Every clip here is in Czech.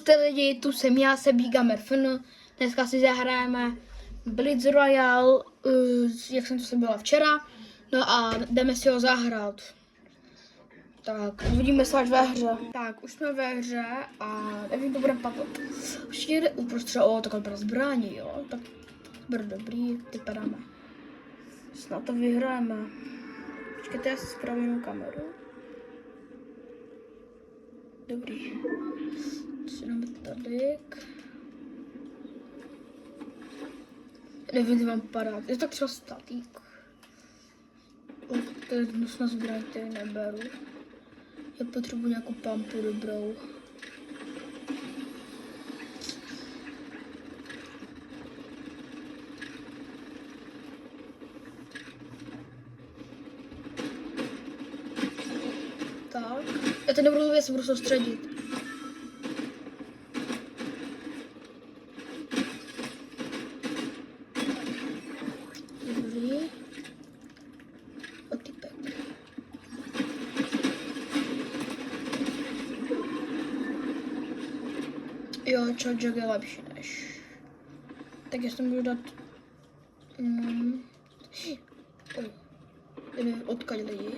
jste lidi, tu jsem já, Sebí Gamer FN. Dneska si zahrajeme Blitz Royale, jak jsem to se byla včera. No a jdeme si ho zahrát. Tak, uvidíme se až ve hře. Tak, už jsme ve hře a nevím, to bude papat. Už jde uprostřed, takhle byla zbraní, jo. Tak bude dobrý, vypadáme. Snad to vyhrajeme. Počkejte, já si spravím kameru. Dobrý. Si dáme tady. Nevím, vám padat. Je to tak třeba statík. To je hnusná zbraň, který neberu. Já potřebuji nějakou pampu dobrou. Tak. Já ten dobrou věc budu soustředit. Dobrý. Otýpek. Jo, Charger je lepší než. Tak já jsem budu dát. Odkud lidi.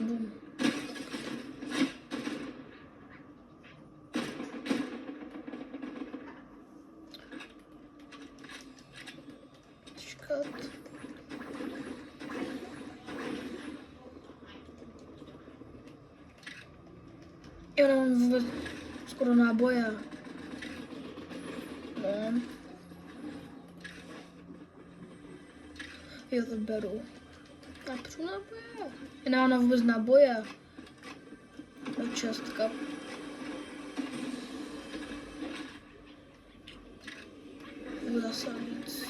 Bum. Čekat. Já nemám vůbec skoro náboje. No. Jo, to beru. Napřu náboje. Já nemám vůbec náboje. To čestka. Zase víc.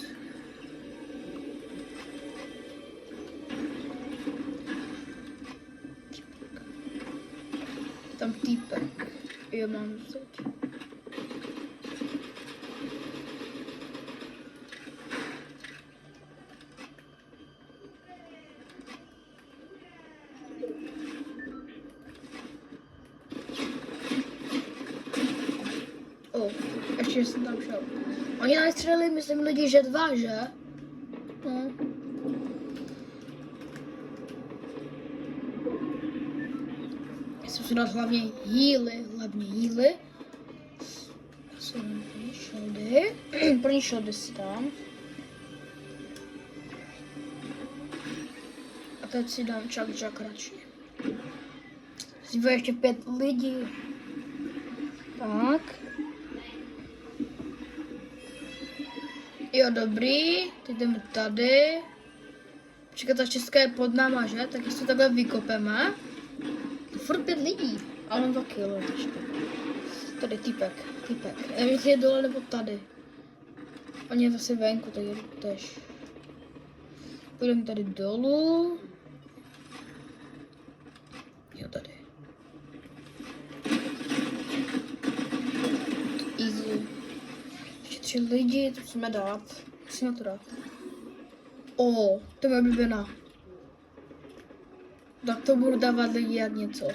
Tam týpek. Jo, mám vzít. Ještě jsem tam šel. Oni nám střelili, myslím, lidi, že 2, že? No. Já jsem si dal hlavně healy. První shieldy si dám. A teď si dám Chuck radši. Zbývá ještě 5 lidí. Tak. Jo, dobrý. Teď jdeme tady. Počkat, ta česká je pod náma, že? Tak jestli to takhle vykopeme. Furt 5 lidí. Ale mám 2 kilo. Tady týpek. Nevím, jestli je dole nebo tady. On je zase venku, tak je tež. Půjdeme tady dolů. Jo, tady. Easy. Ještě 3 lidi, to musíme dát. Musíme to dát. To je oblíbená. Tak to budu dávat lidi jak něco.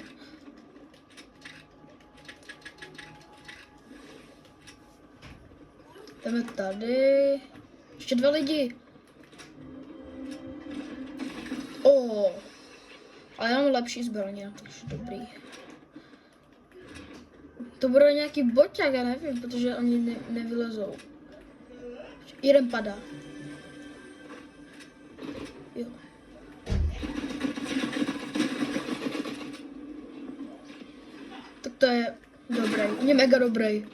Jdeme tady. Ještě 2 lidi. Ale já mám lepší zbraně, takže dobrý. To bude nějaký boťák, já nevím, protože oni nevylezou. Jeden padá. Jo. Tak to je dobrý, on je mega dobrý.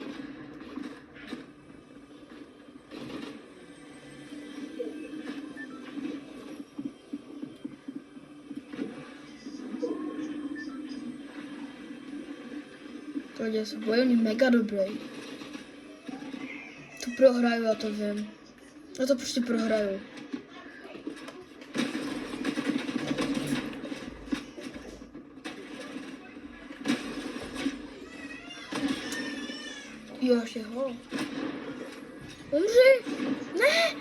Tohle se bojí, on je mega dobrý. To prohraju, já to vím. Já to prostě prohraju. Jo, ještě ho. Umři! Ne!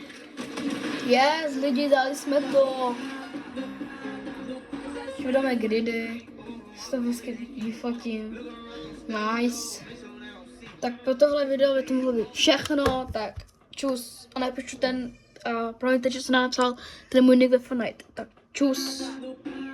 Lidi, dali jsme to. Už dáme gridy. si to vždycky vyfotím. Nice. Tak pro tohle video by to mohlo být všechno, tak čus. A napíšu promiňte, že jsem napsal ten můj nick ve Fortnite. Tak čus.